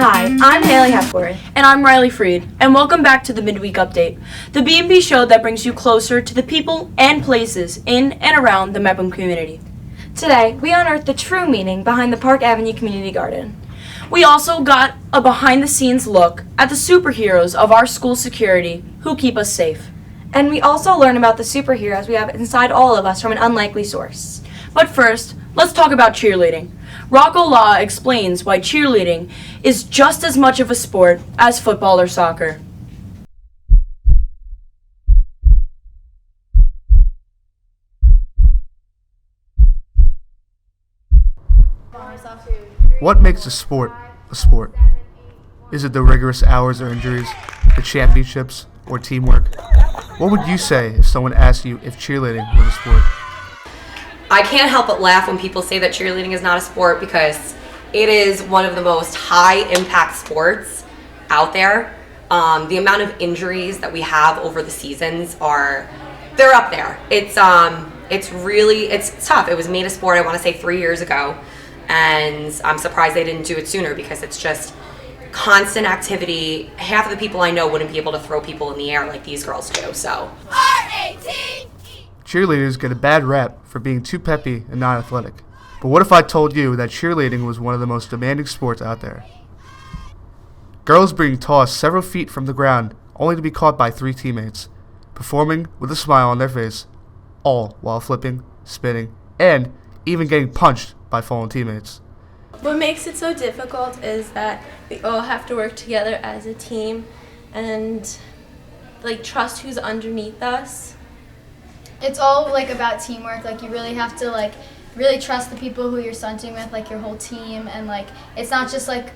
Hi, I'm Haley Hepworth. And I'm Riley Fried, and welcome back to the Midweek Update, the B&B show that brings you closer to the people and places in and around the Mepham community. Today, we unearthed the true meaning behind the Park Avenue Community Garden. We also got a behind-the-scenes look at the superheroes of our school security who keep us safe. And we also learn about the superheroes we have inside all of us from an unlikely source. But first, let's talk about cheerleading. Rocco Law explains why cheerleading is just as much of a sport as football or soccer. What makes a sport a sport? Is it the rigorous hours or injuries, the championships, or teamwork? What would you say if someone asked you if cheerleading was a sport? I can't help but laugh when people say that cheerleading is not a sport because it is one of the most high-impact sports out there. The amount of injuries that we have over the seasons they're up there. It's tough. It was made a sport, I want to say 3 years ago, and I'm surprised they didn't do it sooner because it's just constant activity. Half of the people I know wouldn't be able to throw people in the air like these girls do, so. Cheerleaders get a bad rap for being too peppy and non-athletic. But what if I told you that cheerleading was one of the most demanding sports out there? Girls being tossed several feet from the ground only to be caught by 3 teammates, performing with a smile on their face, all while flipping, spinning, and even getting punched by fallen teammates. What makes it so difficult is that we all have to work together as a team and trust who's underneath us. It's all about teamwork. You really have to really trust the people who you're stunting with, your whole team, and it's not just a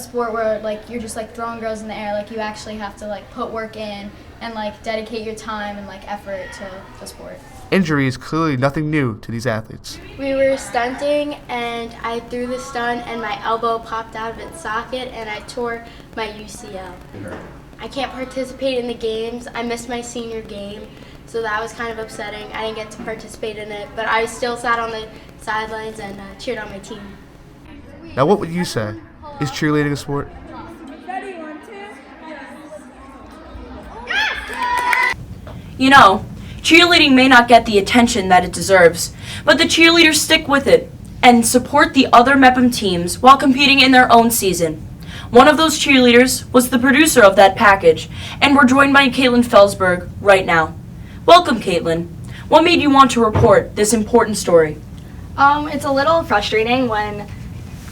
sport where you're just throwing girls in the air. You actually have to put work in and dedicate your time and effort to the sport. Injury is clearly nothing new to these athletes. We were stunting and I threw the stunt and my elbow popped out of its socket and I tore my UCL. I can't participate in the games. I missed my senior game, so that was kind of upsetting. I didn't get to participate in it, but I still sat on the sidelines and cheered on my team. Now what would you say? Is cheerleading a sport? You know, cheerleading may not get the attention that it deserves, but the cheerleaders stick with it and support the other Mepham teams while competing in their own season. One of those cheerleaders was the producer of that package, and we're joined by Katelyn Felsberg right now. Welcome, Katelyn. What made you want to report this important story? It's a little frustrating when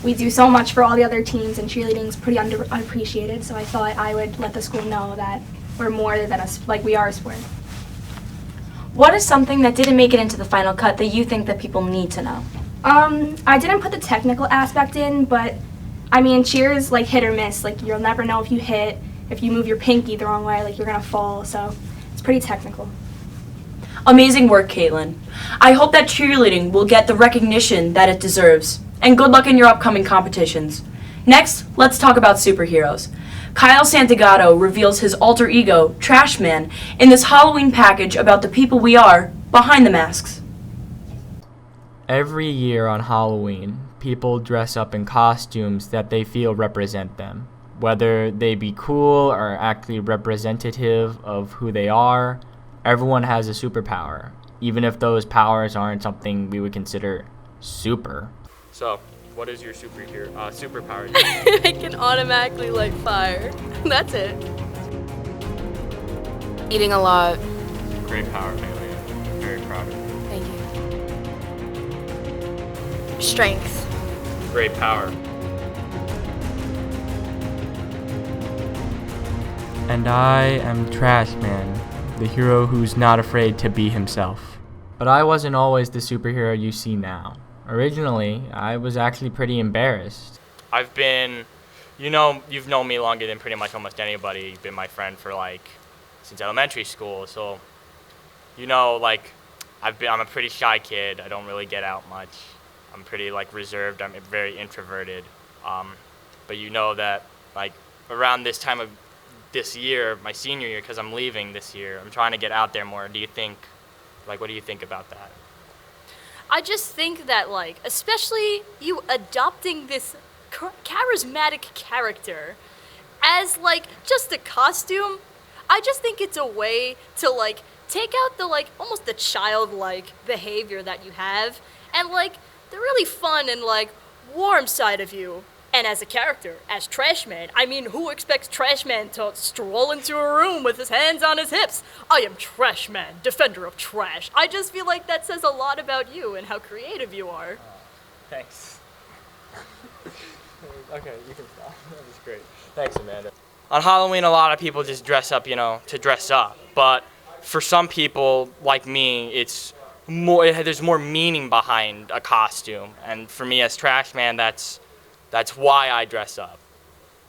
we do so much for all the other teams and cheerleading's pretty unappreciated, so I thought I would let the school know that we're more than we are a sport. What is something that didn't make it into the final cut that you think that people need to know? I didn't put the technical aspect in, but cheer is hit or miss. You'll never know if you hit, if you move your pinky the wrong way, you're gonna fall, so it's pretty technical. Amazing work, Katelyn. I hope that cheerleading will get the recognition that it deserves, and good luck in your upcoming competitions. Next, let's talk about superheroes. Kyle Santagato reveals his alter ego, Trash Man, in this Halloween package about the people we are behind the masks. Every year on Halloween, people dress up in costumes that they feel represent them, whether they be cool or actually representative of who they are. Everyone has a superpower, even if those powers aren't something we would consider super. So, what is your superpower? I can automatically light fire. That's it. Eating a lot. Great power, Haley. Very proud of you. Thank you. Strength. Great power. And I am Trash Man, the hero who's not afraid to be himself. But I wasn't always the superhero you see now. Originally, I was actually pretty embarrassed. I've been, you've known me longer than pretty much almost anybody. You've been my friend for since elementary school. So, I'm a pretty shy kid. I don't really get out much. I'm pretty reserved. I'm very introverted. But that around this time of this year, my senior year, because I'm leaving this year, I'm trying to get out there more. Do you think, what do you think about that? I just think that, especially you adopting this charismatic character as, like, just a costume. I just think it's a way to, like, take out the, like, almost the childlike behavior that you have and, like, the really fun and, like, warm side of you. And as a character, as Trash Man, I mean, who expects Trash Man to stroll into a room with his hands on his hips? I am Trash Man, defender of trash. I just feel like that says a lot about you and how creative you are. Thanks. Okay, you can stop. That was great. Thanks, Amanda. On Halloween, a lot of people just dress up, to dress up. But for some people, like me, it's more. There's more meaning behind a costume. And for me, as Trash Man, that's why I dress up.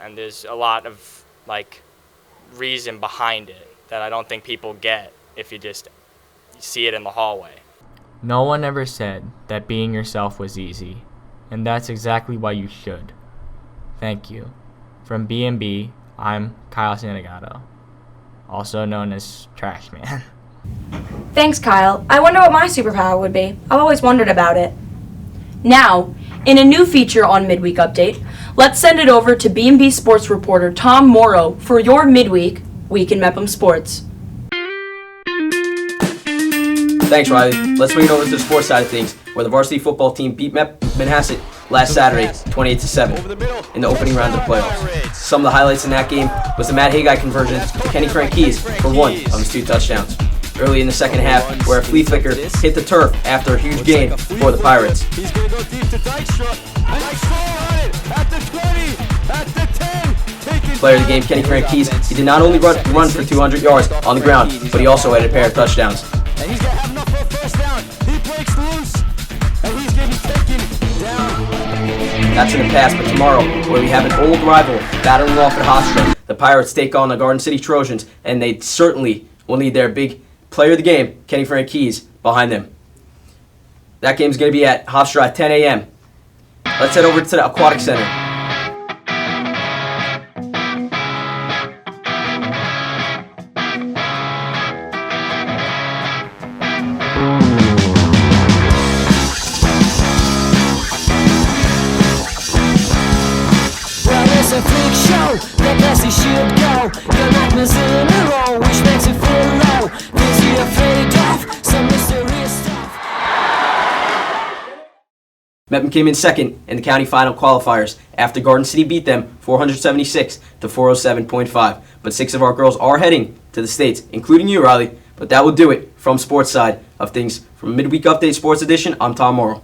And there's a lot of, like, reason behind it that I don't think people get if you just see it in the hallway. No one ever said that being yourself was easy, and that's exactly why you should. Thank you. From B&B, I'm Kyle Santagato, also known as Trash Man. Thanks, Kyle. I wonder what my superpower would be. I've always wondered about it. Now, in a new feature on Midweek Update, let's send it over to B&B Sports reporter Tom Mauro for your Midweek Week in Mepham Sports. Thanks, Riley. Let's bring it over to the sports side of things, where the varsity football team beat Manhasset last Saturday, 28-7, in the opening round of the playoffs. Some of the highlights in that game was the Matt Haggai conversion to Kenny Frankies for one of his 2 touchdowns. Early in the second half, where a flea flicker hit the turf after a huge gain for the Pirates. Player of the game, Kenny Frankies, he did not only run for 200 yards on the ground, but he also had a pair of touchdowns. That's in the past, but tomorrow, where we have an old rival battling off at Hofstra, the Pirates take on the Garden City Trojans, and they certainly will need their big player of the game, Kenny Frankies, behind them. That game's going to be at Hofstra at 10 a.m. Let's head over to the Aquatic Center. It's a freak show, the best it should go. Your nightmares in a row, which makes you feel low. Things you're afraid of, some mysterious stuff. Mepham came in second in the county final qualifiers after Garden City beat them 476 to 407.5. But 6 of our girls are heading to the States, including you, Riley. But that will do it from sports side of things. From Midweek Update Sports Edition, I'm Tom Mauro.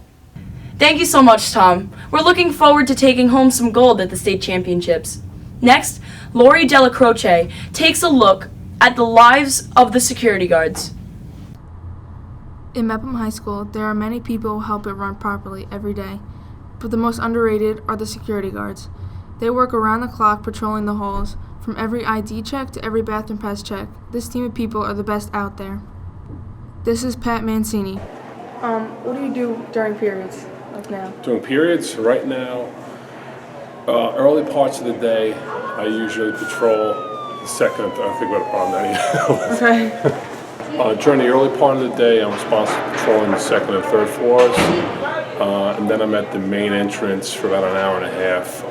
Thank you so much, Tom. We're looking forward to taking home some gold at the state championships. Next, Lorrie DellaCroce takes a look at the lives of the security guards. In Mepham High School, there are many people who help it run properly every day, but the most underrated are the security guards. They work around the clock patrolling the halls, from every ID check to every bathroom pass check. This team of people are the best out there. This is Pat Mancini. What do you do during periods? Like now? During periods, right now, early parts of the day, I usually patrol the second and third. I think we had a problem anyhow. Okay. During the early part of the day, I'm responsible for patrolling the second and third floors, and then I'm at the main entrance for about an hour and a half,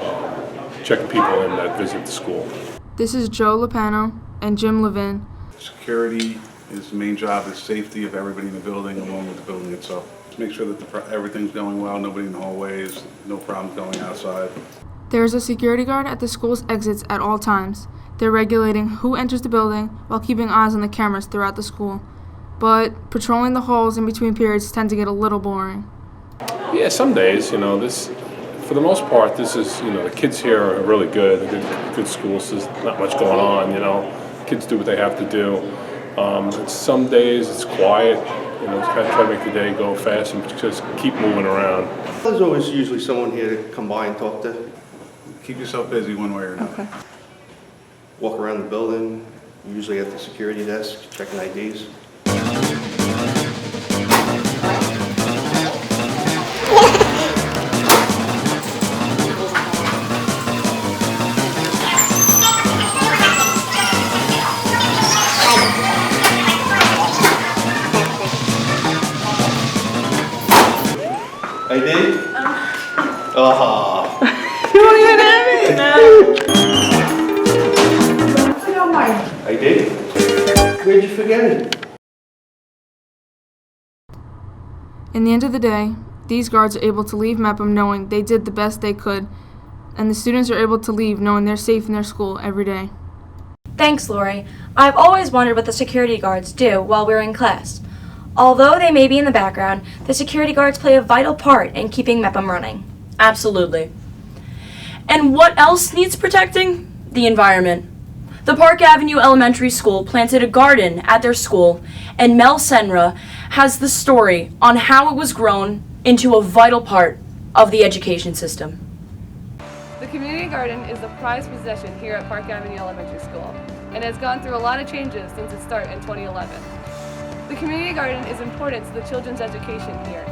checking people in that visit the school. This is Joe Lopano and Jim Levin. Security, his main job is safety of everybody in the building, along with the building itself. Make sure that everything's going well, nobody in the hallways, no problems going outside. There is a security guard at the school's exits at all times. They're regulating who enters the building while keeping eyes on the cameras throughout the school. But patrolling the halls in between periods tend to get a little boring. Yeah, some days, for the most part, this is, the kids here are really good. They're good schools. There's not much going on, Kids do what they have to do. Some days it's quiet. Kind of try to make the day go fast and just keep moving around. There's always usually someone here to come by and talk to. Keep yourself busy one way or another. Okay. Walk around the building, usually at the security desk, checking IDs. ID? I did. Where'd you forget it? In the end of the day, these guards are able to leave Mepham knowing they did the best they could, and the students are able to leave knowing they're safe in their school every day. Thanks, Lorrie. I've always wondered what the security guards do while we're in class. Although they may be in the background, the security guards play a vital part in keeping Mepham running. Absolutely. And what else needs protecting? The environment. The Park Avenue Elementary School planted a garden at their school, and Mel Senra has the story on how it was grown into a vital part of the education system. The community garden is a prized possession here at Park Avenue Elementary School and has gone through a lot of changes since its start in 2011. The community garden is important to the children's education here,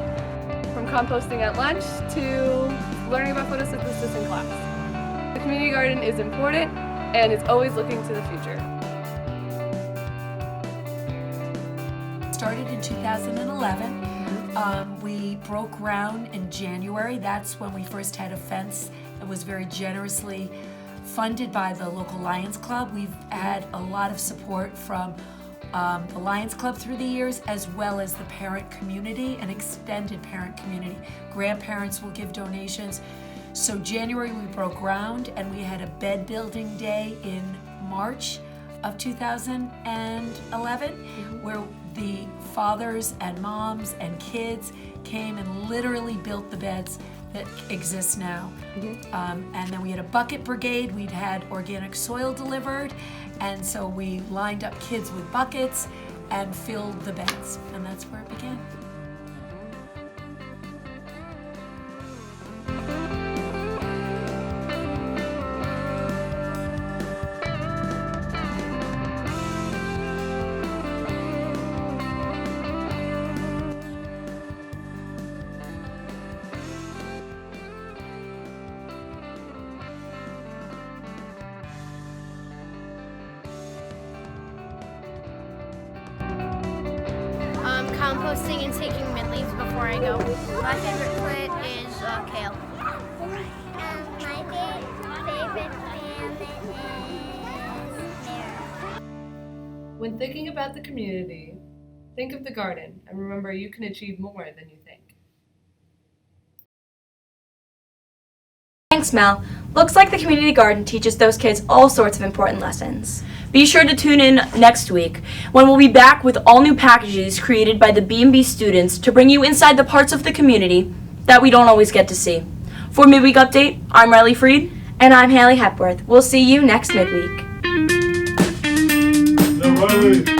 from composting at lunch to learning about photosynthesis in class. The community garden is important and is always looking to the future. Started in 2011. We broke ground in January. That's when we first had a fence that was very generously funded by the local Lions Club. We've had a lot of support from the Lions Club through the years, as well as the parent community and extended parent community. Grandparents will give donations. So January we broke ground, and we had a bed building day in March of 2011, where the fathers and moms and kids came and literally built the beds that exist now. And then we had a bucket brigade. We'd had organic soil delivered, and so we lined up kids with buckets and filled the beds, and that's where it began. Composting and taking mint leaves before I go. My favorite plant is kale. And my favorite plant is pear. When thinking about the community, think of the garden and remember you can achieve more than you think. Thanks, Mel. Looks like the community garden teaches those kids all sorts of important lessons. Be sure to tune in next week when we'll be back with all new packages created by the B&B students to bring you inside the parts of the community that we don't always get to see. For Midweek Update, I'm Riley Fried. And I'm Haley Hepworth. We'll see you next midweek. Riley.